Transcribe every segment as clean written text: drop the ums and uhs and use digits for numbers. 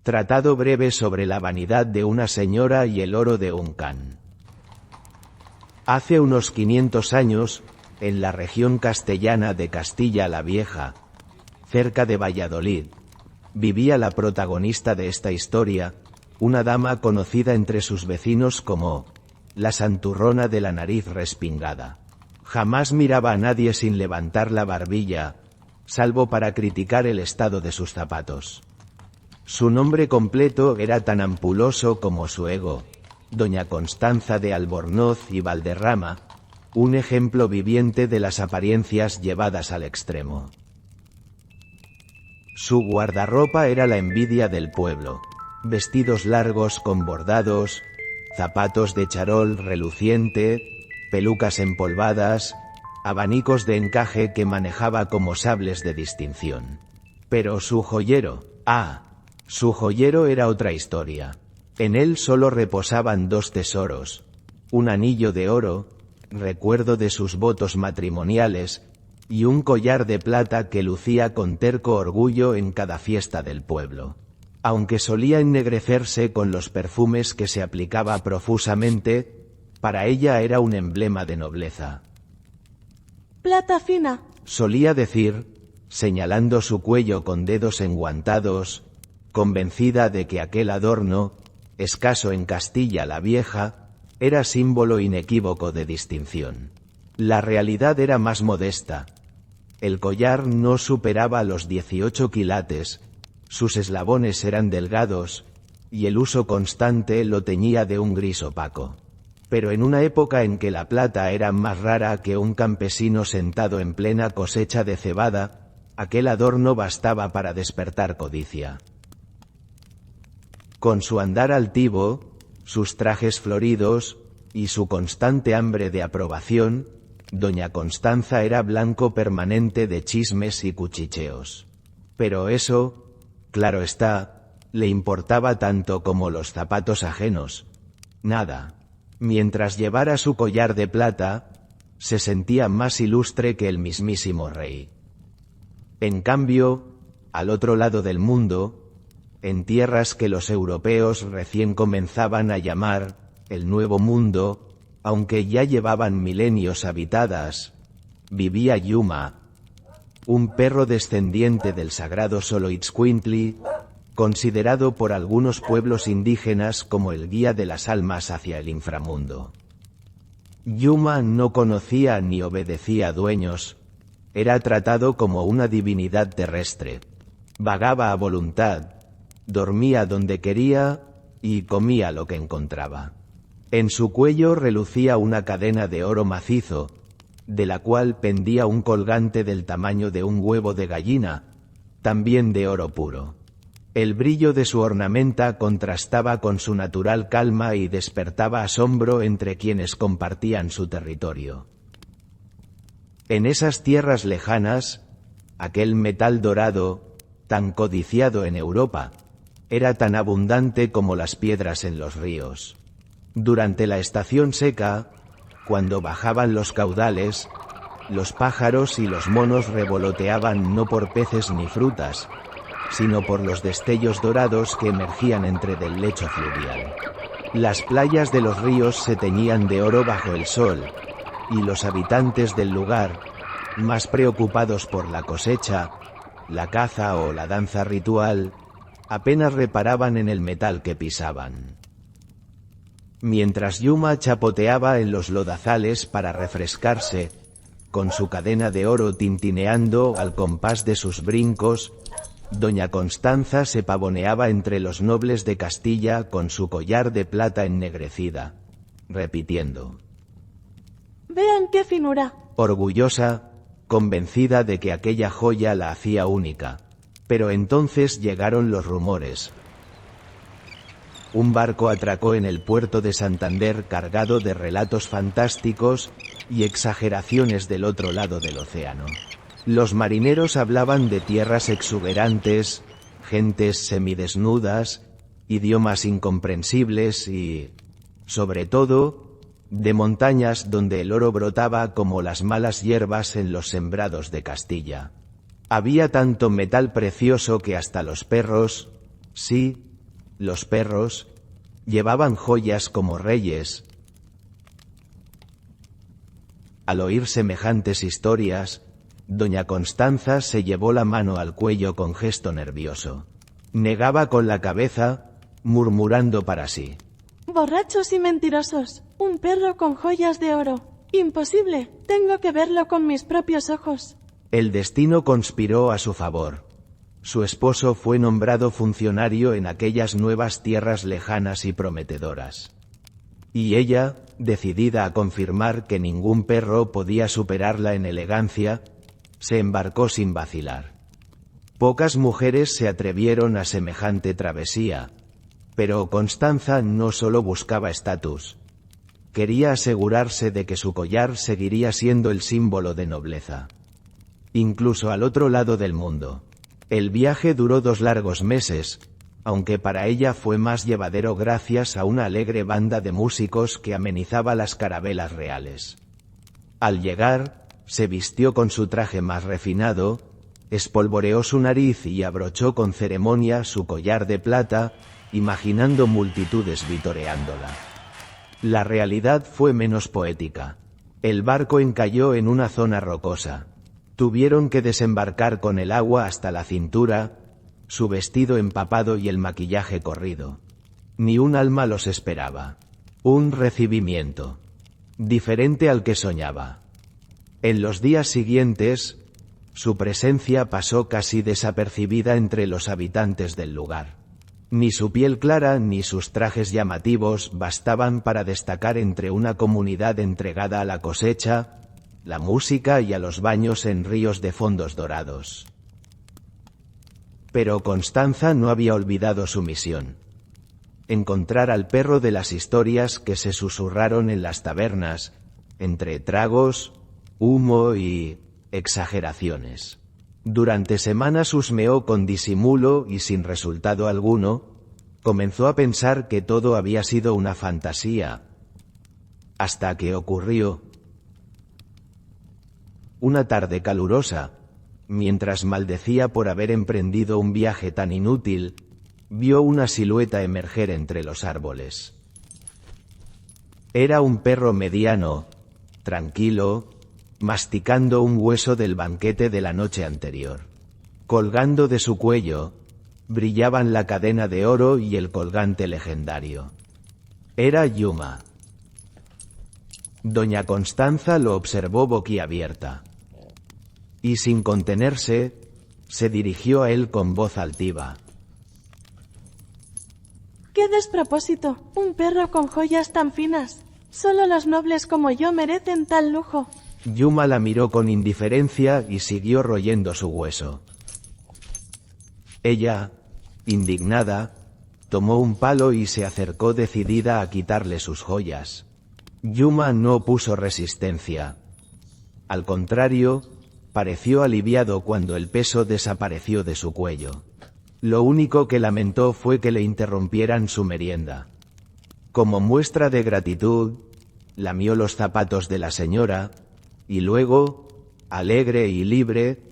Tratado breve sobre la vanidad de una señora y el oro de un can. Hace unos 500 años, en la región castellana de Castilla la Vieja, cerca de Valladolid, vivía la protagonista de esta historia, una dama conocida entre sus vecinos como la santurrona de la nariz respingada. Jamás miraba a nadie sin levantar la barbilla, salvo para criticar el estado de sus zapatos. Su nombre completo era tan ampuloso como su ego, Doña Constanza de Albornoz y Valderrama, un ejemplo viviente de las apariencias llevadas al extremo. Su guardarropa era la envidia del pueblo, vestidos largos con bordados, zapatos de charol reluciente, pelucas empolvadas, abanicos de encaje que manejaba como sables de distinción. Pero su joyero, su joyero era otra historia. En él solo reposaban dos tesoros, un anillo de oro, recuerdo de sus votos matrimoniales, y un collar de plata que lucía con terco orgullo en cada fiesta del pueblo. Aunque solía ennegrecerse con los perfumes que se aplicaba profusamente, para ella era un emblema de nobleza. «Plata fina», solía decir, señalando su cuello con dedos enguantados, convencida de que aquel adorno, escaso en Castilla la Vieja, era símbolo inequívoco de distinción. La realidad era más modesta. El collar no superaba los 18 quilates, sus eslabones eran delgados, y el uso constante lo teñía de un gris opaco. Pero en una época en que la plata era más rara que un campesino sentado en plena cosecha de cebada, aquel adorno bastaba para despertar codicia. Con su andar altivo, sus trajes floridos, y su constante hambre de aprobación, Doña Constanza era blanco permanente de chismes y cuchicheos. Pero eso, claro está, le importaba tanto como los zapatos ajenos. Nada. Mientras llevara su collar de plata, se sentía más ilustre que el mismísimo rey. En cambio, al otro lado del mundo, en tierras que los europeos recién comenzaban a llamar el Nuevo Mundo, aunque ya llevaban milenios habitadas, vivía Yuma, un perro descendiente del sagrado Xoloitzcuintli, considerado por algunos pueblos indígenas como el guía de las almas hacia el inframundo. Yuma no conocía ni obedecía a dueños, era tratado como una divinidad terrestre, vagaba a voluntad, dormía donde quería y comía lo que encontraba. En su cuello relucía una cadena de oro macizo, de la cual pendía un colgante del tamaño de un huevo de gallina, también de oro puro. El brillo de su ornamenta contrastaba con su natural calma y despertaba asombro entre quienes compartían su territorio. En esas tierras lejanas, aquel metal dorado, tan codiciado en Europa, era tan abundante como las piedras en los ríos. Durante la estación seca, cuando bajaban los caudales, los pájaros y los monos revoloteaban no por peces ni frutas, sino por los destellos dorados que emergían entre del lecho fluvial. Las playas de los ríos se teñían de oro bajo el sol, y los habitantes del lugar, más preocupados por la cosecha, la caza o la danza ritual, apenas reparaban en el metal que pisaban. Mientras Yuma chapoteaba en los lodazales para refrescarse, con su cadena de oro tintineando al compás de sus brincos, Doña Constanza se pavoneaba entre los nobles de Castilla con su collar de plata ennegrecida, repitiendo: «Vean qué finura», orgullosa, convencida de que aquella joya la hacía única. Pero entonces llegaron los rumores. Un barco atracó en el puerto de Santander cargado de relatos fantásticos y exageraciones del otro lado del océano. Los marineros hablaban de tierras exuberantes, gentes semidesnudas, idiomas incomprensibles y, sobre todo, de montañas donde el oro brotaba como las malas hierbas en los sembrados de Castilla. Había tanto metal precioso que hasta los perros, sí, Los perros llevaban joyas como reyes. Al oír semejantes historias, doña Constanza se llevó la mano al cuello con gesto nervioso. Negaba con la cabeza, murmurando para sí. Borrachos y mentirosos. Un perro con joyas de oro. Imposible. Tengo que verlo con mis propios ojos. El destino conspiró a su favor. Su esposo fue nombrado funcionario en aquellas nuevas tierras lejanas y prometedoras. Y ella, decidida a confirmar que ningún perro podía superarla en elegancia, se embarcó sin vacilar. Pocas mujeres se atrevieron a semejante travesía, pero Constanza no solo buscaba estatus. Quería asegurarse de que su collar seguiría siendo el símbolo de nobleza. Incluso al otro lado del mundo. El viaje duró 2 largos meses, aunque para ella fue más llevadero gracias a una alegre banda de músicos que amenizaba las carabelas reales. Al llegar, se vistió con su traje más refinado, espolvoreó su nariz y abrochó con ceremonia su collar de plata, imaginando multitudes vitoreándola. La realidad fue menos poética. El barco encalló en una zona rocosa. Tuvieron que desembarcar con el agua hasta la cintura, su vestido empapado y el maquillaje corrido. Ni un alma los esperaba. Un recibimiento diferente al que soñaba. En los días siguientes, su presencia pasó casi desapercibida entre los habitantes del lugar. Ni su piel clara ni sus trajes llamativos bastaban para destacar entre una comunidad entregada a la cosecha, la música y a los baños en ríos de fondos dorados. Pero Constanza no había olvidado su misión. Encontrar al perro de las historias que se susurraron en las tabernas, entre tragos, humo y exageraciones. Durante semanas husmeó con disimulo y sin resultado alguno, comenzó a pensar que todo había sido una fantasía, hasta que ocurrió. Una tarde calurosa, mientras maldecía por haber emprendido un viaje tan inútil, vio una silueta emerger entre los árboles. Era un perro mediano, tranquilo, masticando un hueso del banquete de la noche anterior. Colgando de su cuello, brillaban la cadena de oro y el colgante legendario. Era Yuma. Doña Constanza lo observó boquiabierta. Y sin contenerse, se dirigió a él con voz altiva. ¡Qué despropósito! Un perro con joyas tan finas. Solo los nobles como yo merecen tal lujo. Yuma la miró con indiferencia y siguió royendo su hueso. Ella, indignada, tomó un palo y se acercó decidida a quitarle sus joyas. Yuma no opuso resistencia. Al contrario, pareció aliviado cuando el peso desapareció de su cuello. Lo único que lamentó fue que le interrumpieran su merienda. Como muestra de gratitud, lamió los zapatos de la señora, y luego, alegre y libre,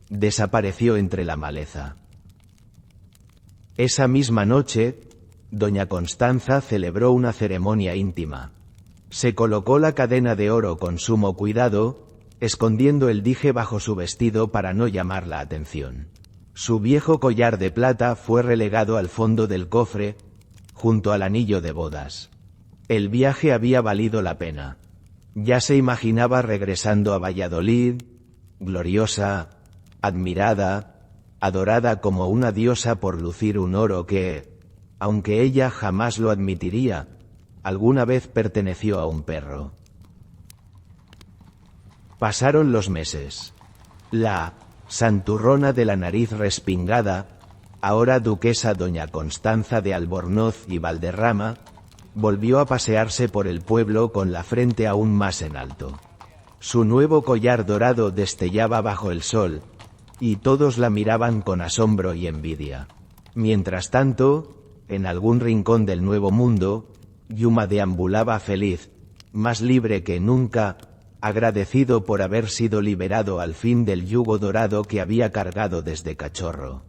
desapareció entre la maleza. Esa misma noche, doña Constanza celebró una ceremonia íntima. Se colocó la cadena de oro con sumo cuidado, escondiendo el dije bajo su vestido para no llamar la atención. Su viejo collar de plata fue relegado al fondo del cofre, junto al anillo de bodas. El viaje había valido la pena. Ya se imaginaba regresando a Valladolid, gloriosa, admirada, adorada como una diosa por lucir un oro que, aunque ella jamás lo admitiría, alguna vez perteneció a un perro. Pasaron los meses. La santurrona de la nariz respingada, ahora duquesa doña Constanza de Albornoz y Valderrama, volvió a pasearse por el pueblo con la frente aún más en alto. Su nuevo collar dorado destellaba bajo el sol, y todos la miraban con asombro y envidia. Mientras tanto, en algún rincón del Nuevo Mundo, Yuma deambulaba feliz, más libre que nunca, agradecido por haber sido liberado al fin del yugo dorado que había cargado desde cachorro.